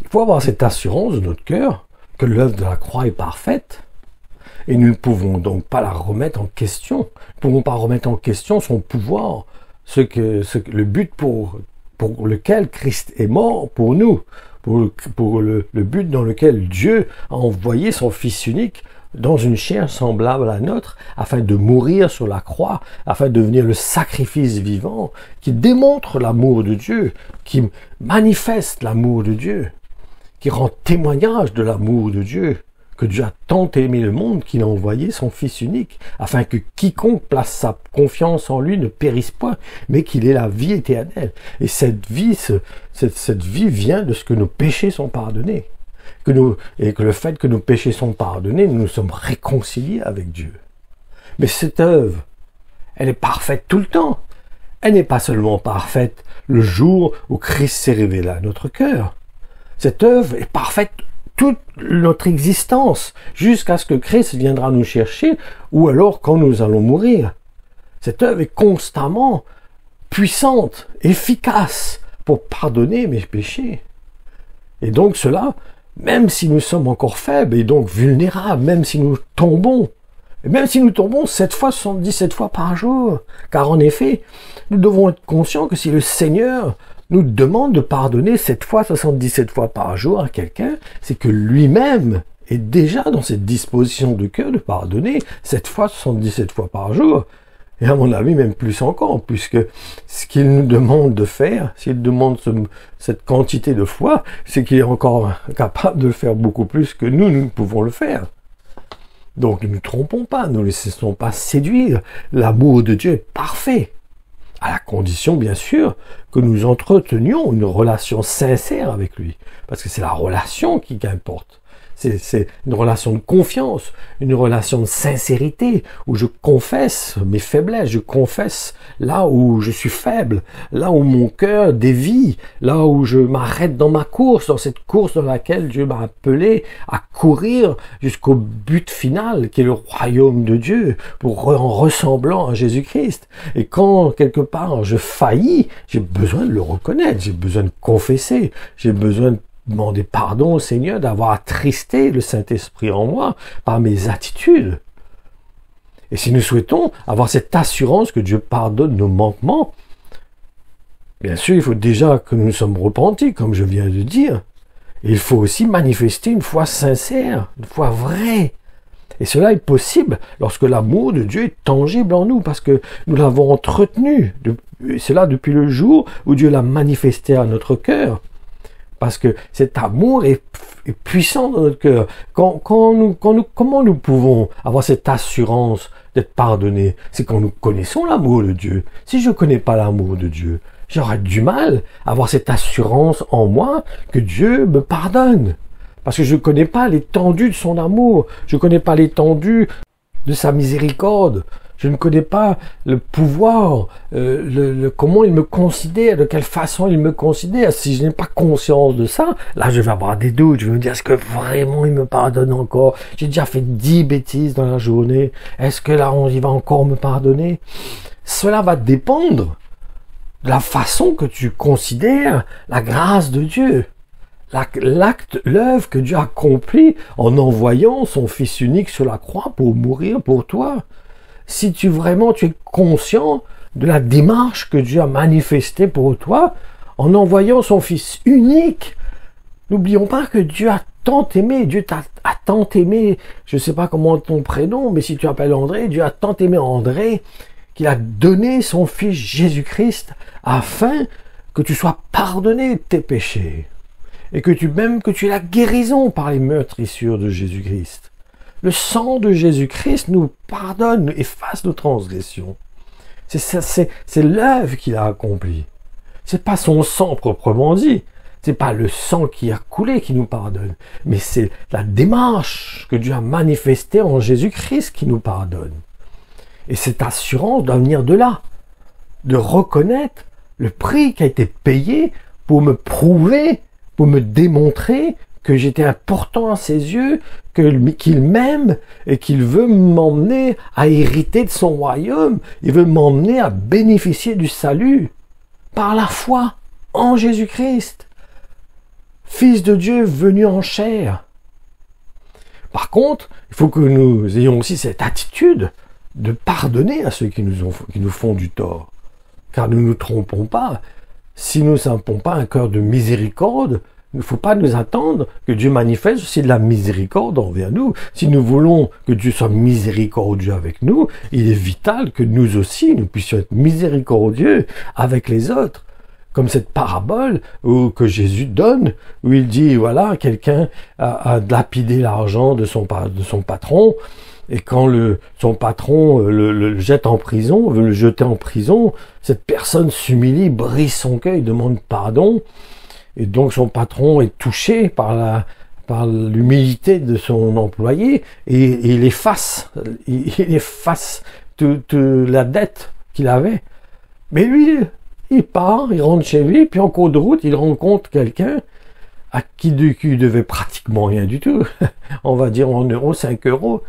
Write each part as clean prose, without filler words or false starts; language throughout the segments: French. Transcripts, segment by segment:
Il faut avoir cette assurance de notre cœur que l'œuvre de la croix est parfaite. Et nous ne pouvons donc pas la remettre en question. Nous ne pouvons pas remettre en question son pouvoir, le but pour lequel Christ est mort pour nous, pour le but dans lequel Dieu a envoyé son Fils unique dans une chair semblable à la nôtre, afin de mourir sur la croix, afin de devenir le sacrifice vivant, qui démontre l'amour de Dieu, qui manifeste l'amour de Dieu, qui rend témoignage de l'amour de Dieu, que Dieu a tant aimé le monde qu'il a envoyé son Fils unique, afin que quiconque place sa confiance en lui ne périsse point, mais qu'il ait la vie éternelle. Et cette vie vient de ce que nos péchés sont pardonnés. Et que le fait que nos péchés sont pardonnés, nous sommes réconciliés avec Dieu. Mais cette œuvre, elle est parfaite tout le temps. Elle n'est pas seulement parfaite le jour où Christ s'est révélé à notre cœur. Cette œuvre est parfaite toute notre existence, jusqu'à ce que Christ viendra nous chercher, ou alors quand nous allons mourir. Cette œuvre est constamment puissante, efficace, pour pardonner mes péchés. Et donc cela, même si nous sommes encore faibles et donc vulnérables, même si nous tombons, et même si nous tombons 7 fois, 77 fois par jour, car en effet, nous devons être conscients que si le Seigneur nous demande de pardonner 7 fois, 77 fois par jour à quelqu'un, c'est que lui-même est déjà dans cette disposition de cœur de pardonner 7 fois, 77 fois par jour. Et à mon avis, même plus encore, puisque ce qu'il nous demande de faire, s'il demande cette quantité de fois, c'est qu'il est encore capable de le faire beaucoup plus que nous pouvons le faire. Donc ne nous trompons pas, ne nous laissons pas séduire. L'amour de Dieu est parfait, à la condition, bien sûr, que nous entretenions une relation sincère avec lui, parce que c'est la relation qui importe. C'est une relation de confiance, une relation de sincérité, où je confesse mes faiblesses, je confesse là où je suis faible, là où mon cœur dévie, là où je m'arrête dans ma course, dans cette course dans laquelle Dieu m'a appelé à courir jusqu'au but final, qui est le royaume de Dieu, en ressemblant à Jésus-Christ. Et quand, quelque part, je faillis, j'ai besoin de le reconnaître, j'ai besoin de confesser, j'ai besoin de demander pardon au Seigneur d'avoir attristé le Saint-Esprit en moi par mes attitudes. Et si nous souhaitons avoir cette assurance que Dieu pardonne nos manquements, bien sûr, il faut déjà que nous nous sommes repentis, comme je viens de dire. Et il faut aussi manifester une foi sincère, une foi vraie. Et cela est possible lorsque l'amour de Dieu est tangible en nous, parce que nous l'avons entretenu. Cela depuis le jour où Dieu l'a manifesté à notre cœur. Parce que cet amour est puissant dans notre cœur. Comment nous pouvons avoir cette assurance d'être pardonnés? C'est quand nous connaissons l'amour de Dieu. Si je ne connais pas l'amour de Dieu, j'aurais du mal à avoir cette assurance en moi que Dieu me pardonne. Parce que je ne connais pas l'étendue de son amour. Je ne connais pas l'étendue de sa miséricorde. Je ne connais pas le pouvoir, comment il me considère, de quelle façon il me considère. Si je n'ai pas conscience de ça, là je vais avoir des doutes. Je vais me dire, est-ce que vraiment il me pardonne encore? J'ai déjà fait 10 bêtises dans la journée. Est-ce que là il va encore me pardonner? Cela va dépendre de la façon que tu considères la grâce de Dieu. L'œuvre que Dieu a accomplie en envoyant son Fils unique sur la croix pour mourir pour toi. Si tu es conscient de la démarche que Dieu a manifestée pour toi, en envoyant son Fils unique, n'oublions pas que Dieu a tant aimé, Dieu a tant aimé, je ne sais pas comment ton prénom, mais si tu t'appelles André, Dieu a tant aimé André, qu'il a donné son Fils Jésus-Christ, afin que tu sois pardonné de tes péchés, et que tu aies la guérison par les meurtrissures de Jésus-Christ. Le sang de Jésus-Christ nous pardonne, nous efface nos transgressions. C'est l'œuvre qu'il a accomplie. C'est pas son sang proprement dit. C'est pas le sang qui a coulé qui nous pardonne. Mais c'est la démarche que Dieu a manifestée en Jésus-Christ qui nous pardonne. Et cette assurance doit venir de là. De reconnaître le prix qui a été payé pour me prouver, pour me démontrer que j'étais important à ses yeux, qu'il m'aime et qu'il veut m'emmener à hériter de son royaume. Il veut m'emmener à bénéficier du salut par la foi en Jésus-Christ. Fils de Dieu venu en chair. Par contre, il faut que nous ayons aussi cette attitude de pardonner à ceux qui nous font du tort. Car nous ne nous trompons pas. Si nous n'avons pas un cœur de miséricorde, il ne faut pas nous attendre que Dieu manifeste aussi de la miséricorde envers nous. Si nous voulons que Dieu soit miséricordieux avec nous, il est vital que nous aussi, nous puissions être miséricordieux avec les autres. Comme cette parabole que Jésus donne, où il dit, voilà, quelqu'un a lapidé l'argent de son patron, et quand son patron le jette en prison, veut le jeter en prison, cette personne s'humilie, brise son cœur, il demande pardon, et donc son patron est touché par l'humilité de son employé, et il efface toute la dette qu'il avait. Mais lui, il part, il rentre chez lui, puis en cours de route, il rencontre quelqu'un à qui il devait pratiquement rien du tout. On va dire en euros, 5 euros.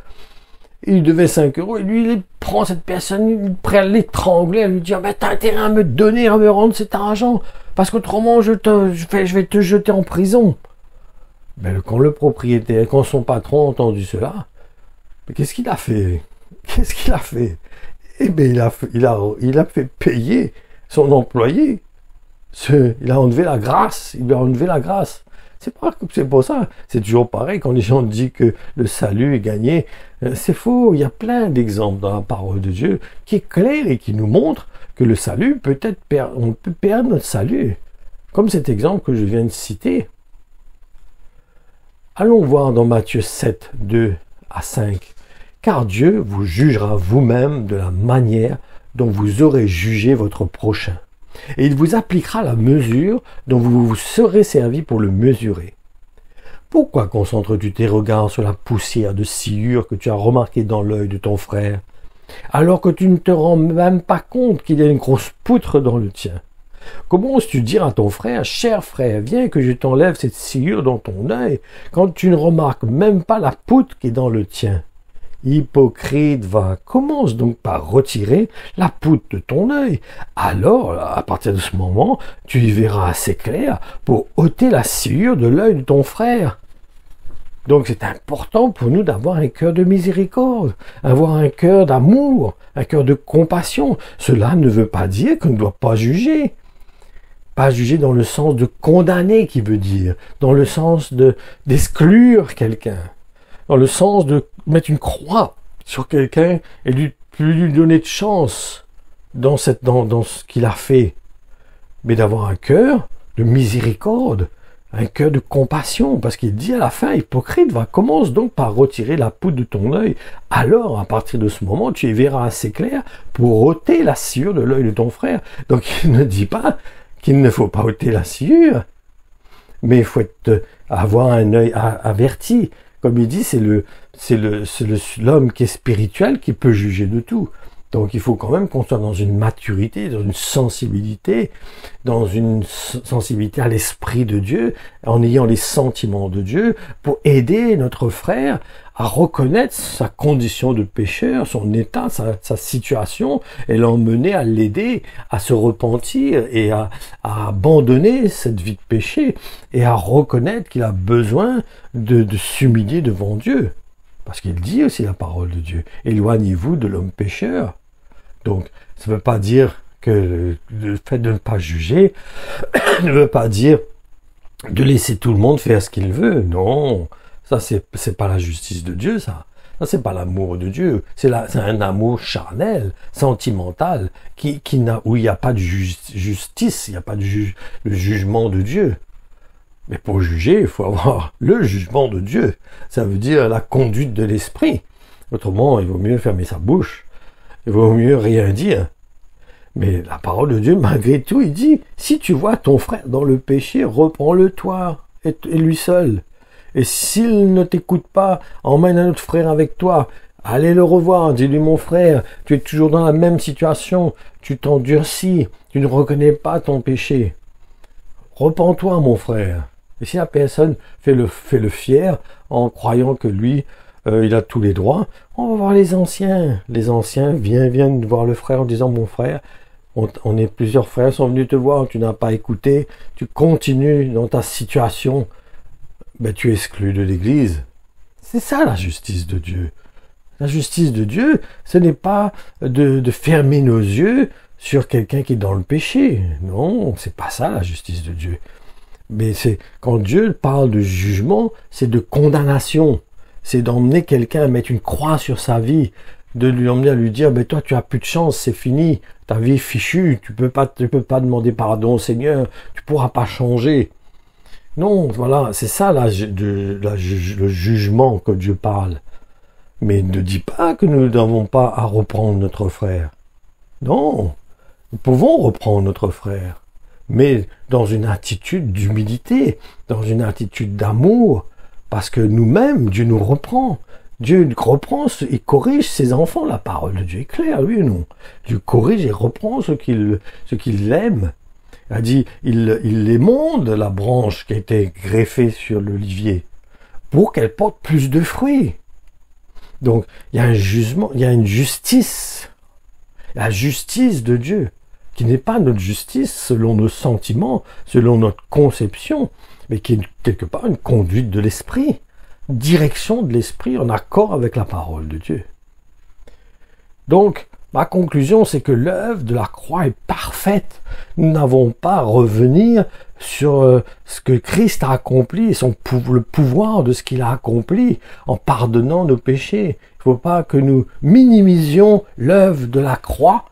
Il devait 5 euros, et lui, il prend cette personne, il est prêt à l'étrangler, à lui dire, mais t'as intérêt à me donner, à me rendre cet argent, parce qu'autrement, je vais te jeter en prison. Mais quand le propriétaire, quand son patron a entendu cela, mais qu'est-ce qu'il a fait? Qu'est-ce qu'il a fait? Eh bien, il a fait payer son employé. Il a enlevé la grâce. Il lui a enlevé la grâce. C'est pour ça. C'est toujours pareil quand les gens disent que le salut est gagné. C'est faux. Il y a plein d'exemples dans la parole de Dieu qui est clair et qui nous montre que le salut on peut perdre notre salut. Comme cet exemple que je viens de citer. Allons voir dans Matthieu 7, 2 à 5. Car Dieu vous jugera vous-même de la manière dont vous aurez jugé votre prochain. Et il vous appliquera la mesure dont vous vous serez servi pour le mesurer. Pourquoi concentres-tu tes regards sur la poussière de sciure que tu as remarquée dans l'œil de ton frère, alors que tu ne te rends même pas compte qu'il y a une grosse poutre dans le tien? Comment oses-tu dire à ton frère, cher frère, viens que je t'enlève cette sciure dans ton œil, quand tu ne remarques même pas la poutre qui est dans le tien? Hypocrite, va, commence donc par retirer la poutre de ton œil. Alors, à partir de ce moment, tu y verras assez clair pour ôter la sciure de l'œil de ton frère. Donc c'est important pour nous d'avoir un cœur de miséricorde, avoir un cœur d'amour, un cœur de compassion. Cela ne veut pas dire qu'on ne doit pas juger. Pas juger dans le sens de condamner, qui veut dire, dans le sens d'exclure quelqu'un, dans le sens de mettre une croix sur quelqu'un et lui donner de chance dans ce qu'il a fait, mais d'avoir un cœur de miséricorde, un cœur de compassion, parce qu'il dit à la fin, hypocrite, commence donc par retirer la poutre de ton œil. Alors, à partir de ce moment, tu y verras assez clair pour ôter la sciure de l'œil de ton frère. Donc, il ne dit pas qu'il ne faut pas ôter la sciure, mais il faut avoir un œil averti. Comme il dit, c'est l'homme qui est spirituel qui peut juger de tout. Donc il faut quand même qu'on soit dans une maturité, dans une sensibilité à l'esprit de Dieu, en ayant les sentiments de Dieu, pour aider notre frère à reconnaître sa condition de pécheur, son état, sa situation, et l'emmener à l'aider à se repentir et à abandonner cette vie de péché et à reconnaître qu'il a besoin de s'humilier devant Dieu. Parce qu'il dit aussi la parole de Dieu, éloignez-vous de l'homme pécheur. Donc, ça ne veut pas dire que le fait de ne pas juger ne veut pas dire de laisser tout le monde faire ce qu'il veut. Non, ça c'est pas la justice de Dieu, ça. Ça c'est pas l'amour de Dieu. C'est un amour charnel, sentimental, où il n'y a pas de justice, il n'y a pas de le jugement de Dieu. Mais pour juger, il faut avoir le jugement de Dieu. Ça veut dire la conduite de l'esprit. Autrement, il vaut mieux fermer sa bouche. Il vaut mieux rien dire. Mais la parole de Dieu, malgré tout, il dit, si tu vois ton frère dans le péché, reprends-le toi, et lui seul. Et s'il ne t'écoute pas, emmène un autre frère avec toi. Allez le revoir, dis-lui, mon frère, tu es toujours dans la même situation, tu t'endurcis, tu ne reconnais pas ton péché. Repens-toi, mon frère. Et si la personne fait le fier en croyant que lui, il a tous les droits, on va voir les anciens. Les anciens viennent voir le frère en disant, mon frère, Plusieurs frères sont venus te voir, tu n'as pas écouté, tu continues dans ta situation, ben tu es exclu de l'Église. C'est ça la justice de Dieu. La justice de Dieu, ce n'est pas de fermer nos yeux sur quelqu'un qui est dans le péché. Non, c'est pas ça la justice de Dieu. Mais c'est quand Dieu parle de jugement, c'est de condamnation. C'est d'emmener quelqu'un à mettre une croix sur sa vie, de lui emmener à lui dire, mais toi tu as plus de chance, c'est fini, ta vie est fichue, tu peux pas demander pardon au Seigneur, tu pourras pas changer. Non, voilà, c'est ça le jugement que Dieu parle. Mais ne dis pas que nous n'avons pas à reprendre notre frère. Non, nous pouvons reprendre notre frère, mais dans une attitude d'humilité, dans une attitude d'amour, parce que nous-mêmes, Dieu nous reprend. Dieu reprend et corrige ses enfants. La parole de Dieu est claire, oui ou non? Dieu corrige et reprend ce qu'il aime. Il a dit, il émonde la branche qui a été greffée sur l'olivier pour qu'elle porte plus de fruits. Donc, il y a un jugement, il y a une justice. La justice de Dieu, qui n'est pas notre justice selon nos sentiments, selon notre conception, mais qui est quelque part une conduite de l'esprit, direction de l'esprit en accord avec la parole de Dieu. Donc, ma conclusion, c'est que l'œuvre de la croix est parfaite. Nous n'avons pas à revenir sur ce que Christ a accompli, le pouvoir de ce qu'il a accompli en pardonnant nos péchés. Il ne faut pas que nous minimisions l'œuvre de la croix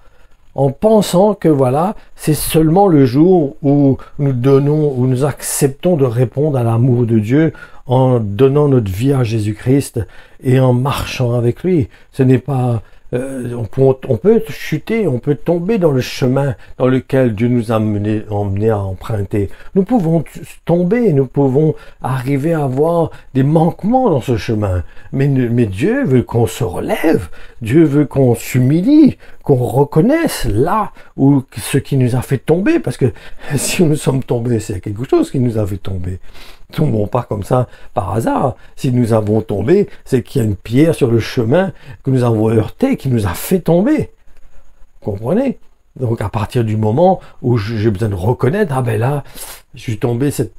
en pensant que voilà, c'est seulement le jour où nous acceptons de répondre à l'amour de Dieu en donnant notre vie à Jésus-Christ et en marchant avec lui. Ce n'est pas on peut chuter, on peut tomber dans le chemin dans lequel Dieu nous a emmenés à emprunter. Nous pouvons tomber, nous pouvons arriver à avoir des manquements dans ce chemin. Mais Dieu veut qu'on se relève, Dieu veut qu'on s'humilie, qu'on reconnaisse là où ce qui nous a fait tomber, parce que si nous sommes tombés, c'est quelque chose qui nous a fait tomber. Nous ne tombons pas comme ça par hasard. Si nous avons tombé, c'est qu'il y a une pierre sur le chemin que nous avons heurté, qui nous a fait tomber. Vous comprenez? Donc à partir du moment où j'ai besoin de reconnaître, ah ben là, je suis tombé sur cette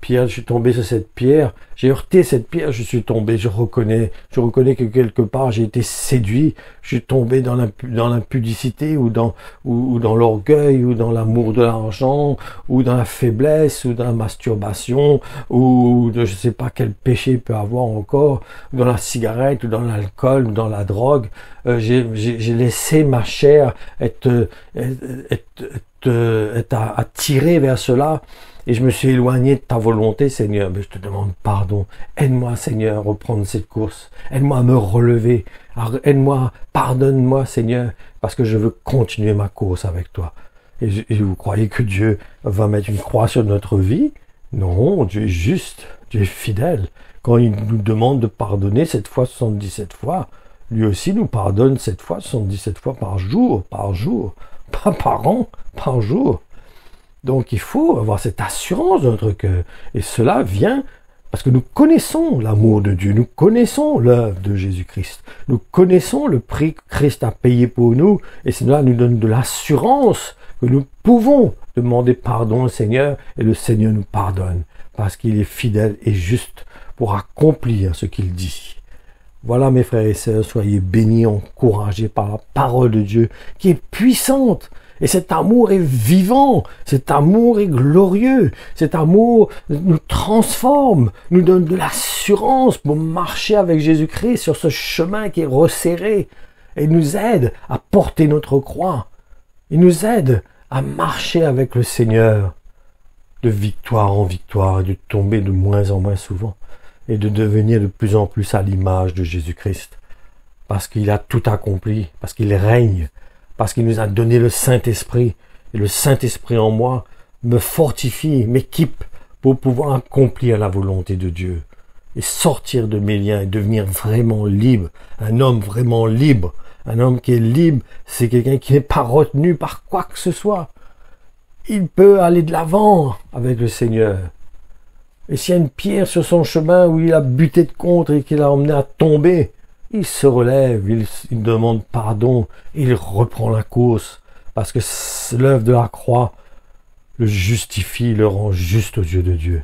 pierre, j'ai heurté cette pierre, je suis tombé, je reconnais que quelque part j'ai été séduit, je suis tombé dans l'impudicité ou dans l'orgueil ou dans l'amour de l'argent ou dans la faiblesse ou dans la masturbation ou de je sais pas quel péché il peut avoir encore, ou dans la cigarette ou dans l'alcool ou dans la drogue. J'ai laissé ma chair être attirée vers cela. Et je me suis éloigné de ta volonté, Seigneur. Mais je te demande pardon. Aide-moi, Seigneur, à reprendre cette course. Aide-moi à me relever. Aide-moi, pardonne-moi, Seigneur, parce que je veux continuer ma course avec toi. Et vous croyez que Dieu va mettre une croix sur notre vie? Non, Dieu est juste. Dieu est fidèle. Quand il nous demande de pardonner 7 fois 77 fois, lui aussi nous pardonne 7 fois 77 fois par jour. Pas par an, par jour. Donc il faut avoir cette assurance dans notre cœur. Et cela vient parce que nous connaissons l'amour de Dieu, nous connaissons l'œuvre de Jésus-Christ, nous connaissons le prix que Christ a payé pour nous, et cela nous donne de l'assurance que nous pouvons demander pardon au Seigneur, et le Seigneur nous pardonne, parce qu'il est fidèle et juste pour accomplir ce qu'il dit. Voilà mes frères et sœurs, soyez bénis, encouragés par la parole de Dieu qui est puissante. Et cet amour est vivant, cet amour est glorieux, cet amour nous transforme, nous donne de l'assurance pour marcher avec Jésus-Christ sur ce chemin qui est resserré et nous aide à porter notre croix. Il nous aide à marcher avec le Seigneur de victoire en victoire et de tomber de moins en moins souvent et de devenir de plus en plus à l'image de Jésus-Christ parce qu'il a tout accompli, parce qu'il règne, parce qu'il nous a donné le Saint-Esprit. Et le Saint-Esprit en moi me fortifie, m'équipe pour pouvoir accomplir la volonté de Dieu. Et sortir de mes liens et devenir vraiment libre. Un homme vraiment libre. Un homme qui est libre, c'est quelqu'un qui n'est pas retenu par quoi que ce soit. Il peut aller de l'avant avec le Seigneur. Et s'il y a une pierre sur son chemin où il a buté de contre et qu'il a emmené à tomber, il se relève, il demande pardon, il reprend la course, parce que l'œuvre de la croix le justifie, le rend juste aux yeux de Dieu.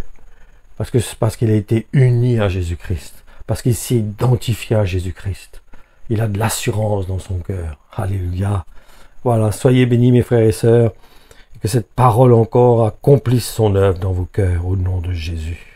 Parce qu'il a été uni à Jésus-Christ, parce qu'il s'est identifié à Jésus-Christ. Il a de l'assurance dans son cœur. Alléluia. Voilà, soyez bénis mes frères et sœurs, et que cette parole encore accomplisse son œuvre dans vos cœurs, au nom de Jésus.